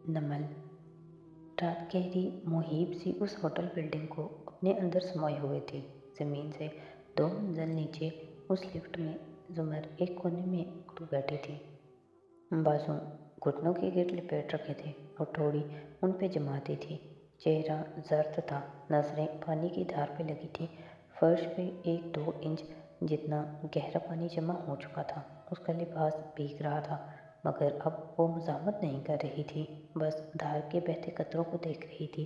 नमल रात गहरी मुहीब सी उस होटल बिल्डिंग को अपने अंदर समाये हुए थी। जमीन से 2 मंजिल नीचे उस लिफ्ट में जुमर एक कोने में उठ बैठी थी। बाजू घुटनों के गिर लिपेट रखे थे और थोड़ी उन पे जमाती थी। चेहरा जर्द था, नजरें पानी की धार पे लगी थी। फर्श पे 1-2 इंच जितना गहरा पानी जमा हो चुका था। उसका लिबास भीग रहा था, मगर अब वो मज़ाहमत नहीं कर रही थी, बस धार के बहते कतरों को देख रही थी।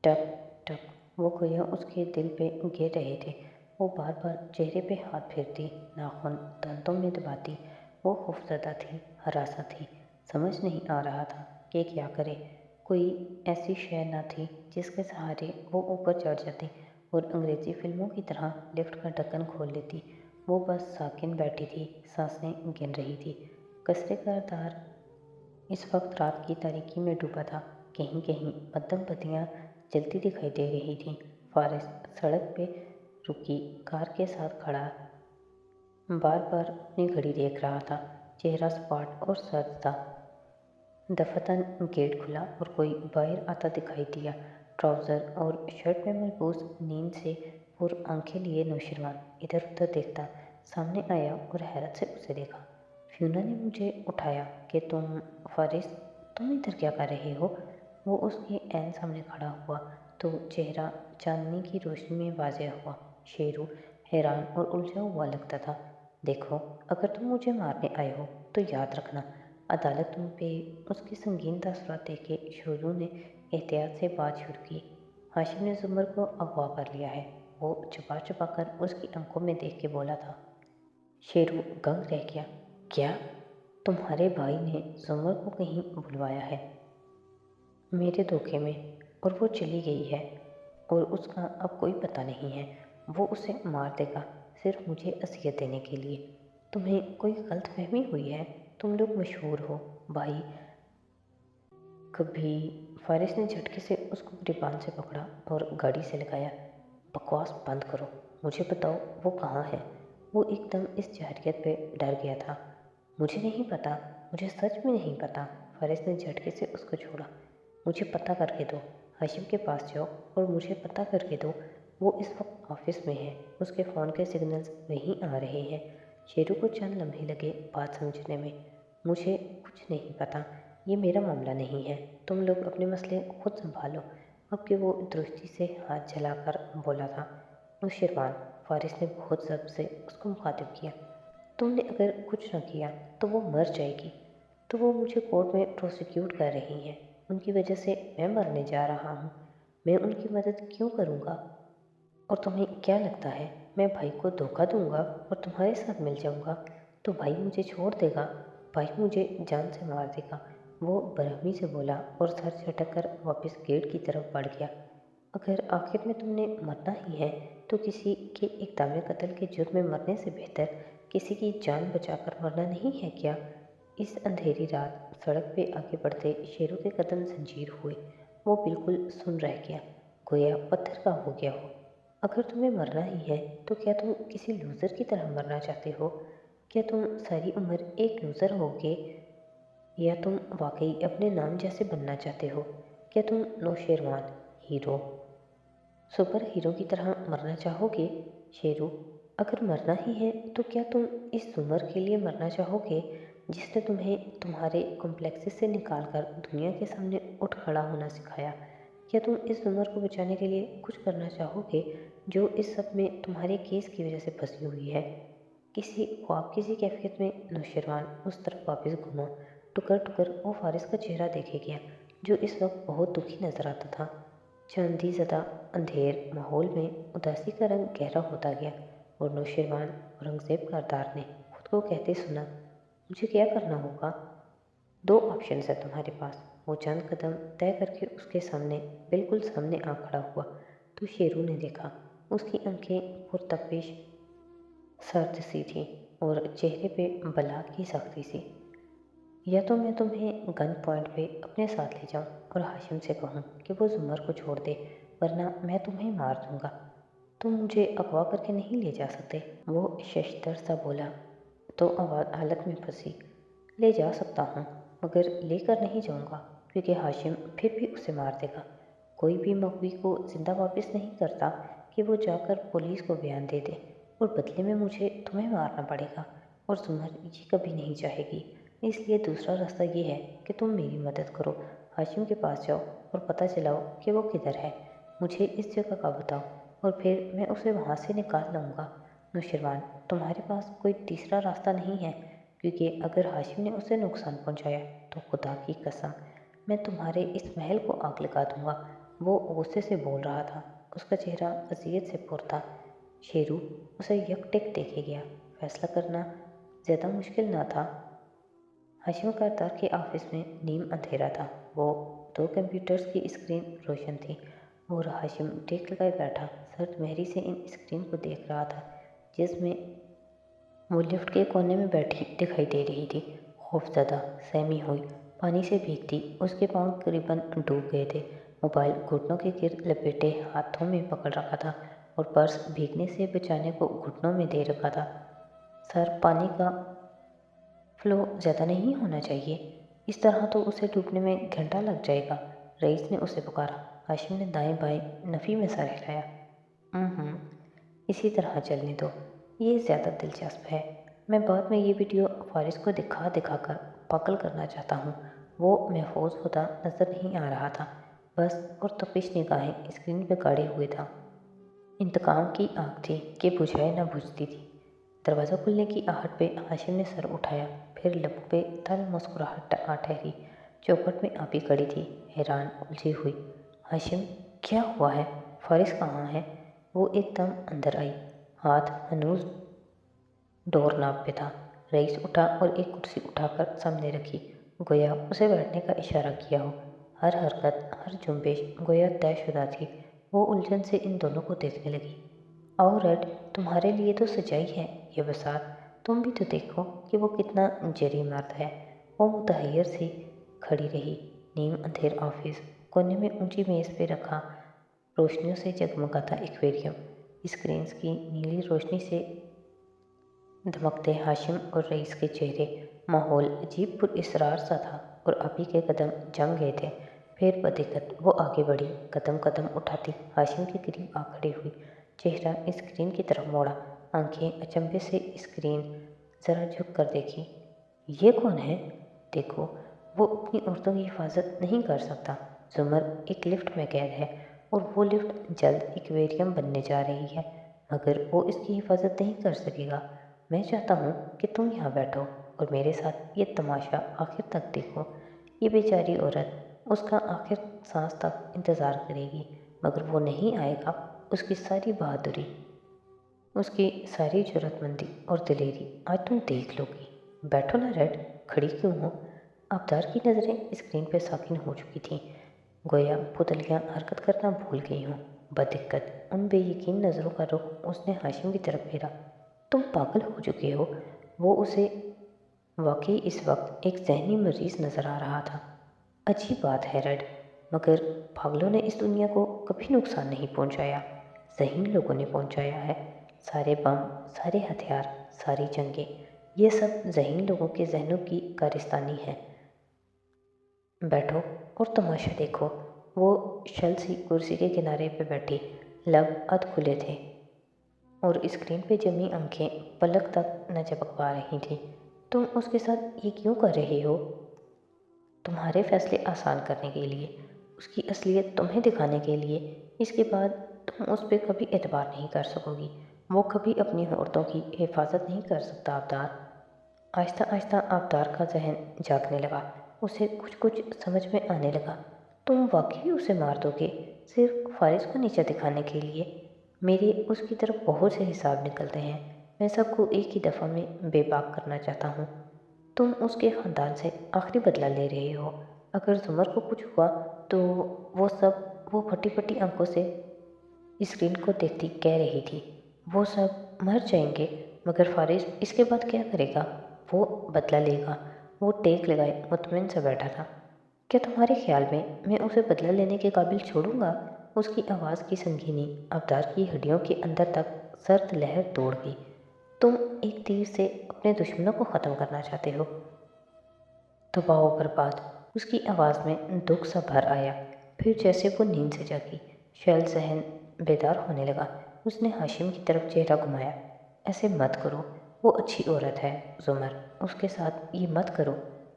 टप टप वो गोया उसके दिल पे गिर रहे थे। वो बार बार चेहरे पे हाथ फेरती, नाखून दांतों में दबाती। वो खौफजदा थी, हरासा थी, समझ नहीं आ रहा था कि क्या करे। कोई ऐसी शय न थी जिसके सहारे वो ऊपर चढ़ जाती और अंग्रेज़ी फिल्मों की तरह लिफ्ट का ढक्कन खोल लेती। वो बस साकिन बैठी थी, सांसें गिन रही थी। कसरे का तार इस वक्त रात की तारीकी में डूबा था। कहीं कहीं मध्यम बत्तियाँ जलती दिखाई दे रही थीं। फारिस सड़क पे रुकी कार के साथ खड़ा बार बार अपनी घड़ी देख रहा था। चेहरा सपाट और सर्द था। दफतन गेट खुला और कोई बाहर आता दिखाई दिया। ट्राउज़र और शर्ट में मलबूस नींद से पुर आंखें लिए नौशरवान इधर उधर देखता सामने आया और हैरत से उसे देखा। फ्यूना ने मुझे उठाया कि तुम फारिस, तुम इधर क्या कर रहे हो? वो उसके ऐन सामने खड़ा हुआ तो चेहरा चांदनी की रोशनी में वाज़ेह हुआ। शेरू हैरान और उलझा हुआ लगता था। देखो, अगर तुम मुझे मारने आए हो तो याद रखना अदालत तुम पे। उसकी संगीन तासुरात देखे शेरू ने एहतियात से बात शुरू की। हाशिम ने जुमर को अगवा कर लिया है, वो छुपा छुपा कर उसकी आंखों में देख के बोला था। शेरू दंग रह गया। क्या? तुम्हारे भाई ने जुमर को कहीं बुलवाया है मेरे धोखे में, और वो चली गई है और उसका अब कोई पता नहीं है। वो उसे मार देगा सिर्फ मुझे असियत देने के लिए। तुम्हें कोई गलतफहमी हुई है, तुम लोग मशहूर हो भाई। कभी फारिस ने झटके से उसको गिरबान से पकड़ा और गाड़ी से लगाया। बकवास बंद करो, मुझे बताओ वो कहाँ है? वो एकदम इस जाहिरियत पे डर गया था। मुझे नहीं पता, मुझे सच में नहीं पता। फारिस ने झटके से उसको छोड़ा। मुझे पता करके दो, हाशिम के पास जाओ और मुझे पता करके दो। वो इस वक्त ऑफिस में है, उसके फ़ोन के सिग्नल्स वहीं आ रहे हैं। शेरू को चंद लम्हे लगे बात समझने में। मुझे कुछ नहीं पता, ये मेरा मामला नहीं है, तुम लोग अपने मसले खुद संभालो। अब कि वो दृष्टि से हाथ जलाकर बोला था। नुशरवान, फारिस ने बहुत ज़ब्त से उसको मुखातिब किया। तुमने अगर कुछ न किया तो वो मर जाएगी। तो वो मुझे कोर्ट में प्रोसिक्यूट कर रही हैं, उनकी वजह से मैं मरने जा रहा हूँ। मैं उनकी मदद क्यों करूँगा? और तुम्हें क्या लगता है मैं भाई को धोखा दूंगा और तुम्हारे साथ मिल जाऊंगा तो भाई मुझे छोड़ देगा? भाई मुझे जान से मार देगा। वो बरहमी से बोला और सर झटक कर वापस गेट की तरफ बढ़ गया। अगर आखिर में तुमने मरना ही है तो किसी के इक़दाम कत्ल के जुर्म में मरने से बेहतर किसी की जान बचाकर मरना नहीं है क्या? इस अंधेरी रात सड़क पे आगे बढ़ते शेरों के कदम जंजीर हुए। वो बिल्कुल सुन रह गया, गोया पत्थर का हो गया हो। अगर तुम्हें मरना ही है तो क्या तुम किसी लूज़र की तरह मरना चाहते हो? क्या तुम सारी उम्र एक लूज़र होगे, या तुम वाकई अपने नाम जैसे बनना चाहते हो? क्या तुम नौशेरवान, हीरो, सुपर हीरो की तरह मरना चाहोगे? शेरू, अगर मरना ही है तो क्या तुम इस उम्र के लिए मरना चाहोगे जिसने तुम्हें तुम्हारे कॉम्प्लेक्सेस से निकाल कर दुनिया के सामने उठ खड़ा होना सिखाया? क्या तुम इस उम्र को बचाने के लिए कुछ करना चाहोगे जो इस सब में तुम्हारे केस की वजह से फंसी हुई है? किसी ख्वाब किसी कैफियत में नौशरवान उस तरफ वापस घूमा। टुकर टुकर वो फारिस का चेहरा देखे गया जो इस वक्त बहुत दुखी नजर आता था। चांदी ज़दा अंधेर माहौल में उदासी का रंग गहरा होता गया और नौशरवान औरंगज़ेब करदार ने खुद को कहते सुना, मुझे क्या करना होगा? 2 ऑप्शन है तुम्हारे पास। वो चंद कदम तय करके उसके सामने बिल्कुल सामने आ खड़ा हुआ तो शेरू ने देखा। उसकी आंखें पुरतपिश सर्द सी थी और चेहरे पे बला की सख्ती सी। या तो मैं तुम्हें गन पॉइंट पे अपने साथ ले जाऊं और हाशिम से कहूं कि वो जुमर को छोड़ दे, वरना मैं तुम्हें मार दूंगा। तुम मुझे अगवा करके नहीं ले जा सकते। वो शशदर सा बोला तो आवाज़ हालत में फंसी। ले जा सकता हूँ मगर लेकर नहीं जाऊँगा। क्योंकि हाशिम फिर भी उसे मार देगा। कोई भी मकवी को जिंदा वापस नहीं करता कि वो जाकर पुलिस को बयान दे दे, और बदले में मुझे तुम्हें मारना पड़ेगा, और जुमर ये कभी नहीं चाहेगी। इसलिए दूसरा रास्ता ये है कि तुम मेरी मदद करो, हाशिम के पास जाओ और पता चलाओ कि वो किधर है। मुझे इस जगह का बताओ और फिर मैं उसे वहाँ से निकाल लाऊंगा। नुशरवान, तुम्हारे पास कोई तीसरा रास्ता नहीं है, क्योंकि अगर हाशिम ने उसे नुकसान पहुँचाया तो खुदा की कसम मैं तुम्हारे इस महल को आग लगा दूंगा। वो गुस्से से बोल रहा था, उसका चेहरा अजियत से पुर था। शेरू उसे यकटेक देखे गया। फैसला करना ज़्यादा मुश्किल ना था। हाशिम करदार के ऑफिस में नीम अंधेरा था। वो 2 कंप्यूटर्स की स्क्रीन रोशन थी और हाशिम टेक लगाए बैठा सर्द महरी से इन स्क्रीन को देख रहा था, जिसमें वो लिफ्ट के कोने में बैठी दिखाई दे रही थी, खौफज़दा, सहमी हुई, पानी से भीगती। उसके पाँव करीबन डूब गए थे। मोबाइल घुटनों के गिर्द लपेटे हाथों में पकड़ रखा था और पर्स भीगने से बचाने को घुटनों में दे रखा था। सर, पानी का फ्लो ज़्यादा नहीं होना चाहिए, इस तरह तो उसे डूबने में घंटा लग जाएगा। रईस ने उसे पुकारा। हाशिम ने दाएं बाएं नफ़ी में सर हिलाया। इसी तरह चलने दो, ये ज़्यादा दिलचस्प है। मैं बाद में ये वीडियो फारिस को दिखा दिखा कर पागल करना चाहता हूँ। वो महफूज होता नज़र नहीं आ रहा था, बस और तपिश निगाहें स्क्रीन पर गाड़े हुए था। इंतकाम की आग थी कि बुझाए न बुझती थी। दरवाज़ा खुलने की आहट पे हाशिम ने सर उठाया, फिर लबों पे तल मुस्कुराहट आ ठहरी। चौखट में आपी खड़ी थी, हैरान, उलझी हुई। हाशिम, क्या हुआ है? फारिस कहाँ है? वो एकदम अंदर आई, हाथ हनूज डोर नाप पे था। रईस उठा और एक कुर्सी उठाकर सामने रखी, गोया उसे बैठने का इशारा किया हो। हर हरकत, हर जुम्बिश गोया तयशुदा थी। वो उलझन से इन दोनों को देखने लगी। आओ रेड, तुम्हारे लिए तो सच्चाई है ये बसात। तुम भी तो देखो कि वो कितना जरी मर्द है। वो मुतहैर सी खड़ी रही। नीम अंधेर ऑफिस, कोने में ऊंची मेज़ पे रखा रोशनियों से जगमगाता एक्वेरियम, स्क्रीन्स की नीली रोशनी से धमकते हाशिम और रईस के चेहरे। माहौल अजीब पुरअसरार सा था और अभी के कदम जम गए थे। फिर बदिक्कत वो आगे बढ़ी, कदम कदम उठाती हाशिम के करीब आ खड़ी हुई, चेहरा स्क्रीन की तरफ मोड़ा, आंखें अचंभे से स्क्रीन ज़रा झुक कर देखी। ये कौन है? देखो, वो अपनी औरतों की हिफाजत नहीं कर सकता। जुमर एक लिफ्ट में कैद है और वो लिफ्ट जल्द एक्वेरियम बनने जा रही है, मगर वो इसकी हिफाजत नहीं कर सकेगा। मैं चाहता हूँ कि तुम यहाँ बैठो और मेरे साथ ये तमाशा आखिर तक देखो। ये बेचारी औरत उसका आखिर सांस तक इंतज़ार करेगी, मगर वो नहीं आएगा। उसकी सारी बहादुरी, उसकी सारी जरूरतमंदी और दिलेरी आज तुम देख लोगी। बैठो ना रेड, खड़ी क्यों हो? अब्दार की नज़रें स्क्रीन पर साकिन हो चुकी थीं, गोया पुतलियाँ हरकत करना भूल गई हों। बदिक्कत उन बेयकीन नज़रों का रुख उसने हाशिम की तरफ फेरा। तुम पागल हो चुके हो? वो उसे वाकई इस वक्त एक जहनी मरीज नज़र आ रहा था। अजीब बात है रेड, मगर पागलों ने इस दुनिया को कभी नुकसान नहीं पहुंचाया, ज़हीन लोगों ने पहुंचाया है। सारे बम, सारे हथियार, सारी जंगें, ये सब ज़हीन लोगों के जहनों की कारस्तानी है। बैठो और तमाशा देखो। वो शल सी कुर्सी के किनारे पे बैठी, लब अध खुले थे और स्क्रीन पे जमी आंखें पलक तक न झपक पा रही थी। तुम उसके साथ ये क्यों कर रहे हो? तुम्हारे फैसले आसान करने के लिए, उसकी असलियत तुम्हें दिखाने के लिए। इसके बाद तुम उस पर कभी एतबार नहीं कर सकोगी। वो कभी अपनी औरतों की हिफाजत नहीं कर सकता। आबदार, आहिस्ता आहिस्ता आबदार का जहन जागने लगा। उसे कुछ कुछ समझ में आने लगा। तुम वाकई उसे मार दोगे सिर्फ फारिस को नीचा दिखाने के लिए? मेरे उसकी तरफ बहुत से हिसाब निकलते हैं। मैं सबको एक ही दफ़ा में बेबाक करना चाहता हूँ। तुम उसके ख़ानदान से आखिरी बदला ले रहे हो। अगर जुमर को कुछ हुआ तो वो फटी फटी आंखों से स्क्रीन को देखती कह रही थी, वो सब मर जाएंगे, मगर फारिस इसके बाद क्या करेगा? वो बदला लेगा। वो टेक लगाए मुतमिन सा बैठा था। क्या तुम्हारे ख्याल में मैं उसे बदला लेने के काबिल छोड़ूंगा? उसकी आवाज़ की संगीनी अब्दार की हड्डियों के अंदर तक सर्द लहर दौड़ गई। तुम एक तीर से अपने दुश्मनों को ख़त्म करना चाहते हो। तबाह बर्बाद, اس کی آواز میں دکھ سا بھر آیا۔ پھر جیسے وہ نیند سے جاگی، شیل ذہن بیدار ہونے لگا۔ اس نے ہاشم کی طرف چہرہ گھمایا۔ ایسے مت کرو، وہ اچھی عورت ہے زمر، اس کے ساتھ یہ مت کرو۔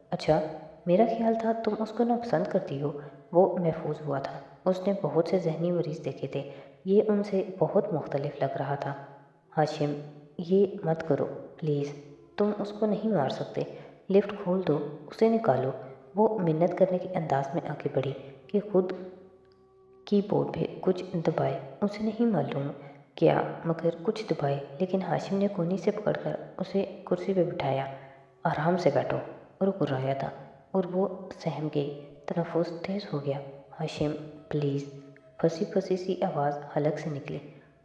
اچھا، میرا خیال تھا تم اس کو ناپسند کرتی ہو۔ وہ محفوظ ہوا تھا۔ اس نے بہت سے ذہنی مریض دیکھے تھے، یہ ان سے بہت مختلف لگ رہا تھا۔ ہاشم، یہ مت کرو پلیز، تم اس کو نہیں مار سکتے۔ لفٹ کھول دو، اسے نکالو۔ وہ منت کرنے کے انداز میں آگے بڑھی کہ خود کی بورڈ پہ کچھ دبائے۔ اسے نہیں معلوم کیا مگر کچھ دبائے، لیکن ہاشم نے کونی سے پکڑ کر اسے کرسی پہ بٹھایا۔ آرام سے بیٹھو، اور گرایا تھا اور وہ سہم گئی۔ تنفس تیز ہو گیا۔ ہاشم پلیز، پھنسی پھنسی سی آواز حلق سے نکلی۔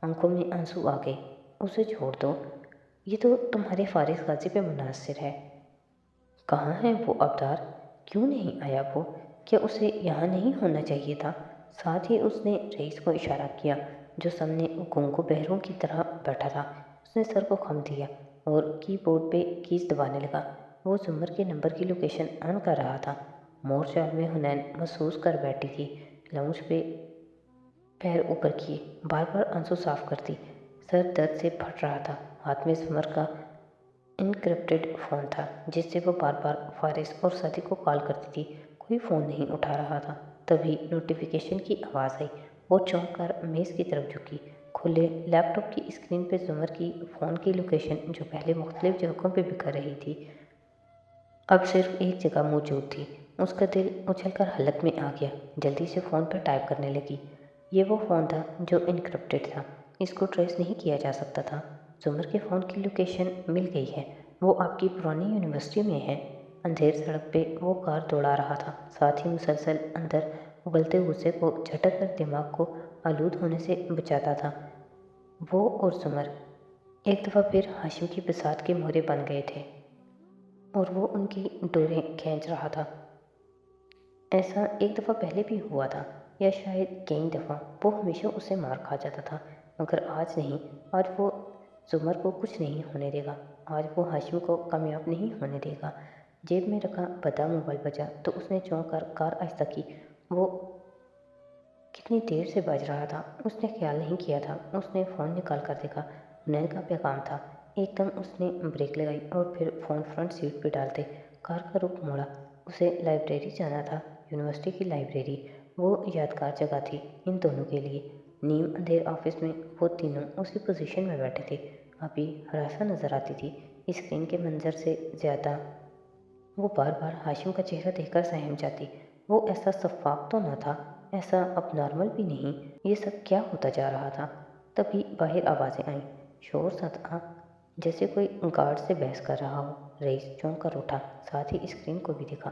آنکھوں میں آنسو آ گئے۔ اسے چھوڑ دو، یہ تو تمہارے فارغ غازی پہ منحصر ہے۔ کہاں ہے وہ ابدار؟ کیوں نہیں آیا وہ؟ کیا اسے یہاں نہیں ہونا چاہیے تھا؟ ساتھ ہی اس نے رئیس کو اشارہ کیا جو سامنے گونگو بہروں کی طرح بیٹھا تھا۔ اس نے سر کو خم دیا اور کی بورڈ پہ کیز دبانے لگا۔ وہ زمر کے نمبر کی لوکیشن آن کر رہا تھا۔ مور چال میں حنین محسوس کر بیٹھی تھی، لاؤنج پہ پیر اوپر کیے، بار بار آنسو صاف کرتی۔ سر درد سے پھٹ رہا تھا۔ ہاتھ میں زمر کا انکرپٹڈ فون تھا جس سے وہ بار بار فارس اور سادی کو کال کرتی تھی۔ کوئی فون نہیں اٹھا رہا تھا۔ تبھی نوٹیفیکیشن کی آواز آئی۔ وہ چونک کر میز کی طرف جھکی۔ کھلے لیپ ٹاپ کی اسکرین پہ زمر کی فون کی لوکیشن، جو پہلے مختلف جگہوں پہ بکھر رہی تھی، اب صرف ایک جگہ موجود تھی۔ اس کا دل اچھل کر حلق میں آ گیا۔ جلدی سے فون پر ٹائپ کرنے لگی۔ یہ وہ فون تھا جو انکرپٹڈ تھا، اس کو ٹریس نہیں کیا جا سکتا تھا۔ زمر کے فون کی لوکیشن مل گئی ہے، وہ آپ کی پرانی یونیورسٹی میں ہے۔ اندھیر سڑک پہ وہ کار دوڑا رہا تھا، ساتھ ہی مسلسل اندر ابلتے غصے کو جھٹک کر دماغ کو آلود ہونے سے بچاتا تھا۔ وہ اور زمر ایک دفعہ پھر ہاشم کی بساط کے مہرے بن گئے تھے اور وہ ان کی ڈوریں کھینچ رہا تھا۔ ایسا ایک دفعہ پہلے بھی ہوا تھا، یا شاید کئی دفعہ۔ وہ ہمیشہ اسے مار کھا جاتا تھا، مگر آج نہیں۔ آج وہ زمر کو کچھ نہیں ہونے دے گا۔ آج وہ ہاشم کو کامیاب نہیں ہونے دے گا۔ جیب میں رکھا بدا موبائل بجا تو اس نے چونک کر کار آہستہ کی۔ وہ کتنی دیر سے بج رہا تھا اس نے خیال نہیں کیا تھا۔ اس نے فون نکال کر دیکھا، حنین کا پیغام تھا۔ ایک دم اس نے بریک لگائی اور پھر فون فرنٹ سیٹ پہ ڈالتے کار کا رخ موڑا۔ اسے لائبریری جانا تھا، یونیورسٹی کی لائبریری۔ وہ یادگار جگہ تھی ان دونوں کے لیے۔ نیم اندھیر آفس میں وہ تینوں اسی پوزیشن میں بیٹھے تھے۔ ابھی ہراساں نظر آتی تھی اسکرین کے منظر سے زیادہ۔ وہ بار بار ہاشم کا چہرہ دیکھ کر سہم جاتی۔ وہ ایسا شفاف تو نہ تھا، ایسا اب نارمل بھی نہیں۔ یہ سب کیا ہوتا جا رہا تھا؟ تبھی باہر آوازیں آئیں، شور سا تھا جیسے کوئی گارڈ سے بحث کر رہا ہو۔ رئیس چونک کر اٹھا، ساتھ ہی اسکرین کو بھی دیکھا۔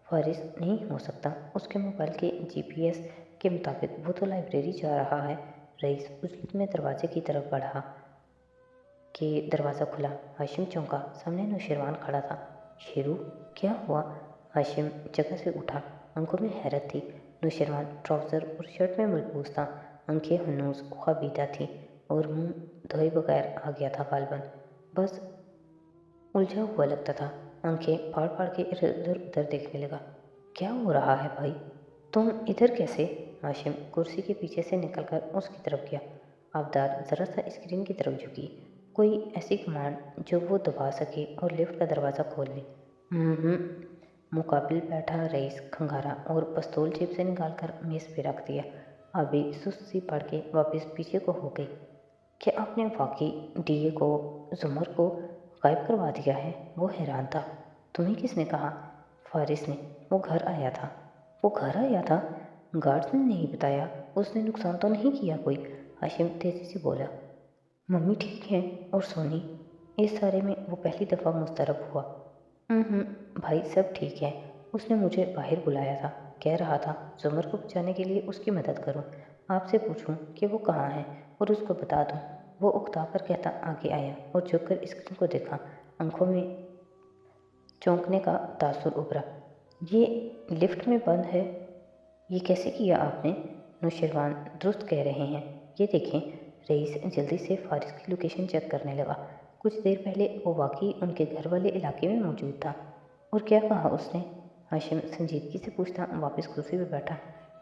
فارس نہیں ہو سکتا، اس کے موبائل کے جی پی ایس کے مطابق وہ تو لائبریری جا رہا ہے۔ رئیس اس میں دروازے کی طرف بڑھا کہ دروازہ کھلا۔ ہاشم چونکا، سامنے نوشیروان کھڑا تھا۔ شیرو، کیا ہوا؟ ہاشم جگہ سے اٹھا، آنکھوں میں حیرت تھی۔ نوشیروان ٹراؤزر اور شرٹ میں ملبوس تھا، آنکھیں ہنوز خوابیدہ تھیں اور منہ دھوئے بغیر آ گیا تھا غالباً، بس الجھا ہوا لگتا تھا۔ آنکھیں پھاڑ پھاڑ کے ادھر ادھر دیکھنے لگا۔ کیا ہو رہا ہے بھائی؟ تم ادھر کیسے؟ ہاشم کرسی کے پیچھے سے نکل کر اس کی طرف گیا۔ آبدار ذرا سا اسکرین کی طرف جھکی۔ کوئی ایسی کمانڈ جو وہ دبا سکے اور لفٹ کا دروازہ کھول لے۔ مقابل بیٹھا رئیس کھنگارا اور پستول جیب سے نکال کر میز پہ رکھ دیا۔ ابھی سست سی پڑھ کے واپس پیچھے کو ہو گئی۔ کیا آپ نے واقعی ڈی اے کو، زمر کو غائب کروا دیا ہے؟ وہ حیران تھا۔ تمہیں کس نے کہا؟ فارس نے۔ وہ گھر آیا تھا۔ وہ گھر آیا تھا؟ گارڈز نے نہیں بتایا؟ اس نے نقصان تو نہیں کیا کوئی؟ ہاشم تیزی سے بولا۔ ممی ٹھیک ہیں؟ اور سونی؟ اس سارے میں وہ پہلی دفعہ مضطرب ہوا۔ بھائی سب ٹھیک ہے، اس نے مجھے باہر بلایا تھا، کہہ رہا تھا زمر کو بچانے کے لیے اس کی مدد کروں، آپ سے پوچھوں کہ وہ کہاں ہے اور اس کو بتا دوں۔ وہ اکتا کر کہتا آگے آیا اور جھک کر اسکرین کو دیکھا۔ آنکھوں میں چونکنے کا تاثر ابھرا۔ یہ لفٹ میں بند ہے، یہ کیسے کیا آپ نے؟ نوشیروان درست کہہ رہے ہیں، یہ دیکھیں۔ رئیس جلدی سے فارس کی لوکیشن چیک کرنے لگا۔ کچھ دیر پہلے وہ واقعی ان کے گھر والے علاقے میں موجود تھا۔ اور کیا کہا اس نے؟ हाशिम संजीदगी से पूछता वापस कुर्सी पर बैठा।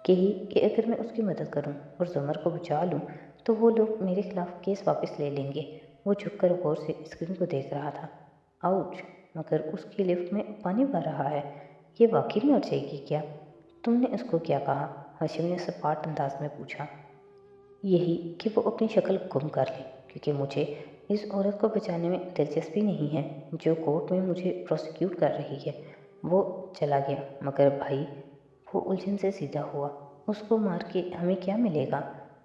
कि अगर मैं उसकी मदद करूं और ज़ुमर को बचा लूं तो वो लोग मेरे खिलाफ केस वापस ले लेंगे। वो झुककर गौर से स्क्रीन को देख रहा था। आउच! मगर उसकी लिफ्ट में पानी भर रहा है, ये वाकई में मर जाएगी क्या? तुमने उसको क्या कहा? हाशिम ने सपाट अंदाज में पूछा। यही कि वो अपनी शक्ल गुम कर ले, क्योंकि मुझे इस औरत को बचाने में दिलचस्पी नहीं है जो कोर्ट में मुझे प्रोसिक्यूट कर रही है। वो चला गया, मगर भाई, वो उलझन से सीधा हुआ। उसको मार के हमें क्या मिलेगा?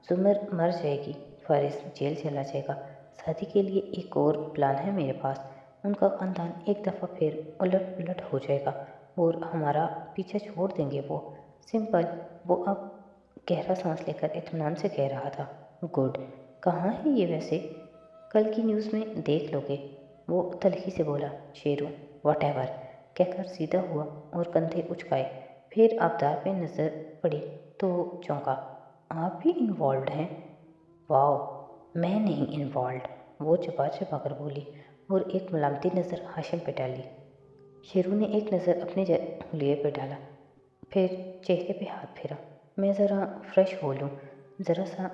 जुमर मर जाएगी, फारिस जेल चला जाएगा। शादी के लिए एक और प्लान है मेरे पास। उनका ख़ानदान एक दफ़ा फिर उलट पुलट हो जाएगा और हमारा पीछा छोड़ देंगे वो। सिंपल। वो अब गहरा सांस लेकर इत्मीनान से कह रहा था। गुड। कहाँ है ये वैसे? कल की न्यूज़ में देख लोगे, वो तल्खी से बोला। शेरू वॉटेवर कहकर सीधा हुआ और कंधे उचकाए। फिर आबदार पे नज़र पड़ी तो चौंका। आप भी इन्वॉल्व हैं? वाह, मैं नहीं इन्वॉल्व, वो चबा चबा कर बोली और एक मलामती नज़र हाशिम पे डाली। शेरू ने एक नज़र अपने हुलिये पर डाला, फिर चेहरे पे हाथ फेरा। मैं ज़रा फ्रेश हो लूँ, ज़रा सा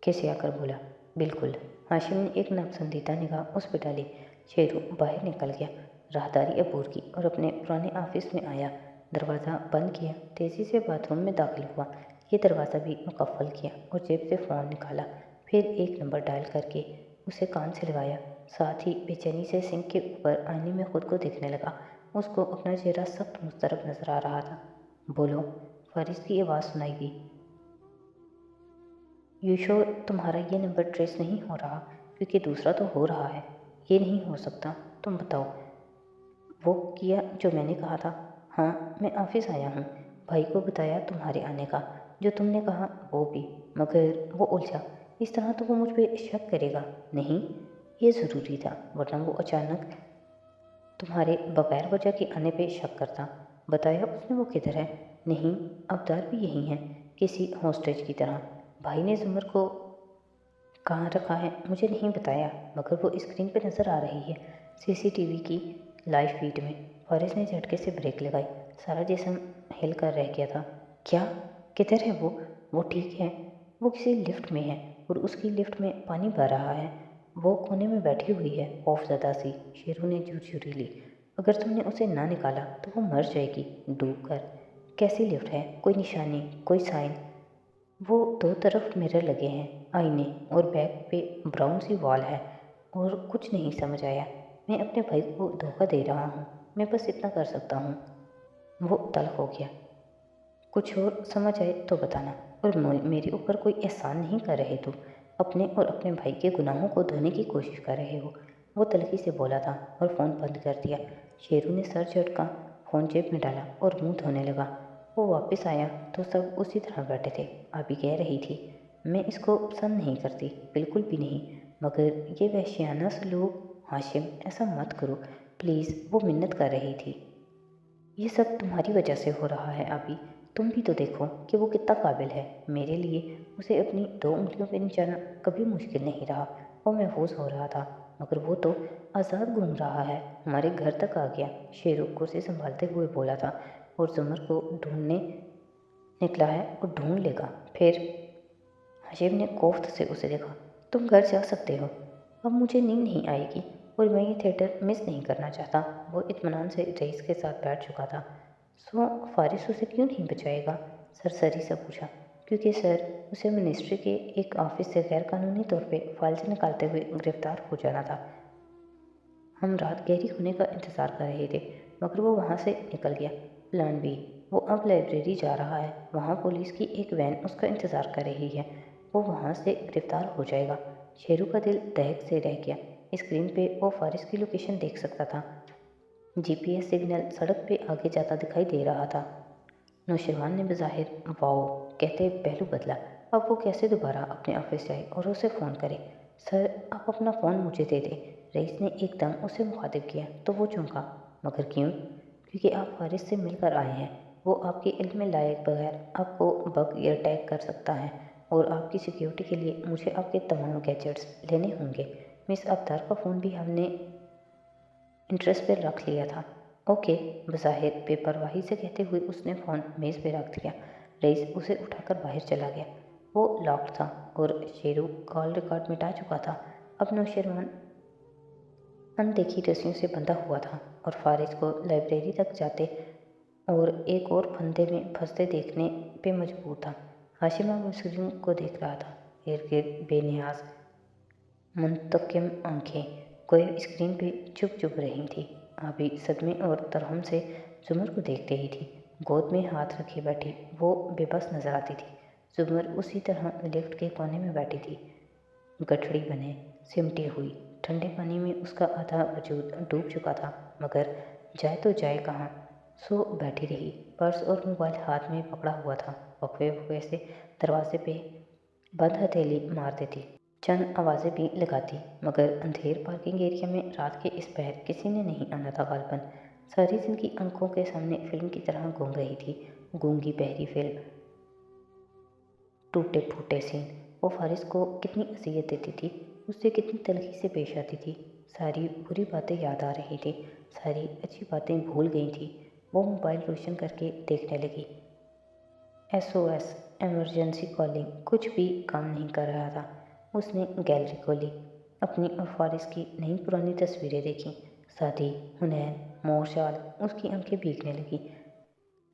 कैसे आकर बोला। बिल्कुल। हाशिम ने एक नापसंदीदा निगाह उस पर डाली। शेरू बाहर निकल गया, राहदारी अबूर की और अपने पुराने ऑफिस में आया। दरवाज़ा बंद किया, तेज़ी से बाथरूम में दाखिल हुआ। ये दरवाज़ा भी मुकफ़्फ़ल किया और जेब से फ़ोन निकाला। फिर एक नंबर डायल करके उसे कान से लगाया। साथ ही बेचैनी से सिंक के ऊपर आईने में खुद को देखने लगा। उसको अपना चेहरा सख्त मुस्तरब नजर आ रहा था। बोलो, फारिस की आवाज़ सुनाई दी। यू श्योर तुम्हारा ये नंबर ट्रेस नहीं हो रहा? क्योंकि दूसरा तो हो रहा है। ये नहीं हो सकता, तुम बताओ। वो किया जो मैंने कहा था। हाँ, मैं ऑफिस आया हूँ, भाई को बताया तुम्हारे आने का, जो तुमने कहा वो भी। मगर वो उलझा। इस तरह तो वो मुझ पर शक करेगा। नहीं, ये ज़रूरी था, वरना वो अचानक तुम्हारे बगैर वजह के आने पे शक करता। बताया उसने वो किधर है? नहीं, अवतार भी यही है, किसी हॉस्टेज की तरह। भाई ने जुमर को कहाँ रखा है मुझे नहीं बताया, मगर वो स्क्रीन पे नज़र आ रही है, सीसीटीवी की लाइव फीड में। फारिस ने झटके से ब्रेक लगाई। सारा जिस्म हिल कर रह गया था। क्या? किधर है वो? वो ठीक है, वो किसी लिफ्ट में है और उसकी लिफ्ट में पानी भर रहा है। वो कोने में बैठी हुई है, खौफज़दा सी। शेरू ने झुरझुरी ली। अगर तुमने उसे ना निकाला तो वो मर जाएगी डूब कर। कैसी लिफ्ट है? कोई निशानी, कोई साइन? वो दो तरफ मिरर लगे हैं, आईने, और बैक पे ब्राउन सी वॉल है। और कुछ नहीं समझ आया। मैं अपने भाई को धोखा दे रहा हूँ, मैं बस इतना कर सकता हूँ। वो तल्ख हो गया। कुछ और समझ आए तो बताना। और मेरे ऊपर कोई एहसान नहीं कर रहे तुम, अपने और अपने भाई के गुनाहों को धोने की कोशिश कर रहे हो। वो तलखी से बोला था और फ़ोन बंद कर दिया। शेरू ने सर झटका, फ़ोन जेब में डाला और मुंह धोने लगा। वो वापस आया तो सब उसी तरह बैठे थे। अभी कह रही थी, मैं इसको पसंद नहीं करती, बिल्कुल भी नहीं, मगर ये वहशियाना सलूक। हाशिम, ऐसा मत करो प्लीज़, वो मिन्नत कर रही थी। ये सब तुम्हारी वजह से हो रहा है अभी। तुम भी तो देखो कि वो कितना काबिल है। मेरे लिए उसे अपनी दो उंगलियों पे नचाना कभी मुश्किल नहीं रहा। वो महफूज हो रहा था, मगर वो तो आज़ाद घूम रहा है, हमारे घर तक आ गया। शेरू कुर्सी संभालते हुए बोला था। और जुमर को ढूंढने निकला है और ढूंढ लेगा। फिर हाशिम ने कोफ्त से उसे देखा। तुम घर जा सकते हो, अब मुझे नींद नहीं आएगी और मैं ये थिएटर मिस नहीं करना चाहता। वो इत्मीनान से रईस के साथ बैठ चुका था। सो फारिस उसे क्यों नहीं बचाएगा? सरसरी सा पूछा। क्योंकि सर, उसे मिनिस्ट्री के एक ऑफिस से गैर कानूनी तौर पे फाइल्स निकालते हुए गिरफ्तार हो जाना था। हम रात गहरी होने का इंतज़ार कर रहे थे, मगर वो वहाँ से निकल गया। प्लान बी, वो अब लाइब्रेरी जा रहा है, वहाँ पुलिस की एक वैन उसका इंतज़ार कर रही है। वो वहाँ से गिरफ्तार हो जाएगा। शेरू का दिल दहक से रह गया। स्क्रीन पे वो फारिस की लोकेशन देख सकता था। जीपीएस सिग्नल सड़क पे आगे जाता दिखाई दे रहा था। नौशरवान ने बज़ाहिर वाओ कहते पहलू बदला। अब वो कैसे दोबारा अपने ऑफिस जाए और उसे फ़ोन करे? सर, आप अपना फ़ोन मुझे दे दें। रईस ने एकदम उसे मुखातिब किया तो वो चौंका। मगर क्यों? क्योंकि आप फारिस से मिलकर आए हैं। वो आपके इल्म में लाए बगैर आपको बग या टैग कर सकता है और आपकी सिक्योरिटी के लिए मुझे आपके तमाम गैजेट्स लेने होंगे। मिस अवतार का फ़ोन भी हमने इंटरेस्ट पर रख लिया था ओके, बज़ाहिर बेपरवाही से कहते हुए उसने फ़ोन मेज़ पे रख दिया। रईस उसे उठाकर बाहर चला गया। वो लॉक्ड था और शेरू कॉल रिकॉर्ड मिटा चुका था। अब नौशरवान अनदेखी रस्सियों से बंधा हुआ था और फारिस को लाइब्रेरी तक जाते और एक और फंदे में फंसते देखने पे मजबूर था। हाशिमा वसुजूम को देख रहा था, इर्द गिर्द बेनियाज मुंतकिम आंखें कोई स्क्रीन पे चुप चुप रही थी। अभी सदमे और तरहम से जुमर को देखते ही थी। गोद में हाथ रखे बैठी वो बेबस नजर आती थी। जुमर उसी तरह लिफ्ट के कोने में बैठी थी, गठड़ी बने सिमटी हुई। ठंडे पानी में उसका आधा वजूद डूब चुका था, मगर जाए तो जाए कहाँ। सो बैठी रही, पर्स और मोबाइल हाथ में पकड़ा हुआ था। वक्फे वक्फे से दरवाजे पे बंद हथेली मार देती, चंद आवाज़ें भी लगाती, मगर अंधेर पार्किंग एरिया में रात के इस पहर किसी ने नहीं आना था गालबन। सारी जिंदगी आंखों के सामने फिल्म की तरह घूम रही थी, गूंगी बहरी फिल्म, टूटे फूटे सीन। वो फारिस को कितनी अज़ियत देती थी, उससे कितनी तलखी से पेश आती थी। सारी बुरी बातें याद आ रही थी, सारी अच्छी बातें भूल गई थी। वो मोबाइल रोशन करके देखने लगी। SOS इमरजेंसी कॉलिंग कुछ भी काम नहीं कर रहा था। उसने गैलरी खोली, अपनी और फारिस की नई पुरानी तस्वीरें देखी। सादी, हुनैन, मोरशाल। उसकी आंखें भीगने लगी।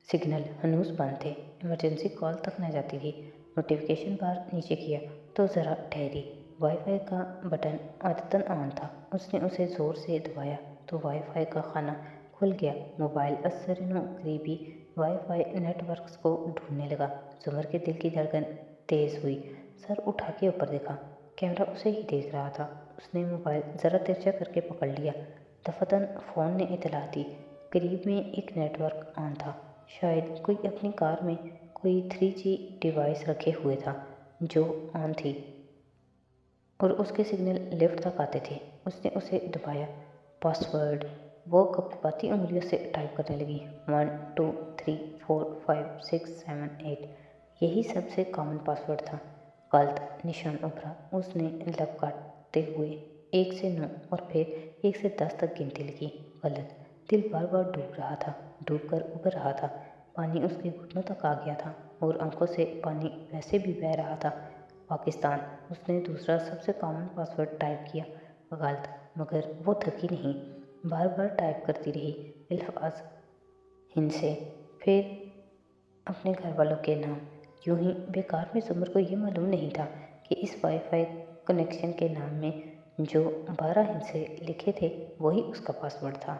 सिग्नल हनूस बंद थे, इमरजेंसी कॉल तक न जाती थी। नोटिफिकेशन बार नीचे किया तो ज़रा ठहरी। वाईफाई का बटन आदतन ऑन था। उसने उसे ज़ोर से दबाया तो वाईफाई का खाना खुल गया। मोबाइल असरनो करीबी वाईफाई नेटवर्क्स को ढूंढने लगा। जुमर के दिल की धड़कन तेज़ हुई। सर उठा के ऊपर देखा, कैमरा उसे ही देख रहा था। उसने मोबाइल ज़रा तिरछा करके पकड़ लिया। दफतन फ़ोन ने इतला दी, करीब में एक नेटवर्क ऑन था। शायद कोई अपनी कार में कोई 3G डिवाइस रखे हुए था जो ऑन थी और उसके सिग्नल लिफ्ट तक आते थे। उसने उसे दबाया। पासवर्ड। वो कपकपाती उंगलियों से टाइप करने लगी। 1 2 3 4 5 6 7 8। यही सबसे कॉमन पासवर्ड था। गलत निशान उभरा। उसने लब काटते हुए 1 से 9 और फिर 1 से 10 तक गिनती लिखी। गलत। दिल बार बार डूब रहा था, डूब कर उभर रहा था। पानी उसके घुटनों तक आ गया था और आंखों से पानी वैसे भी बह रहा था। पाकिस्तान। उसने दूसरा सबसे कॉमन पासवर्ड टाइप किया। गलत, मगर वो थकी नहीं, बार बार टाइप करती रही। अल्फाज हिंसे, फिर अपने घर वालों के नाम। यूं ही बेकार में जुमर को ये मालूम नहीं था कि इस वाईफाई कनेक्शन के नाम में जो 12 हिंसे लिखे थे वही उसका पासवर्ड था।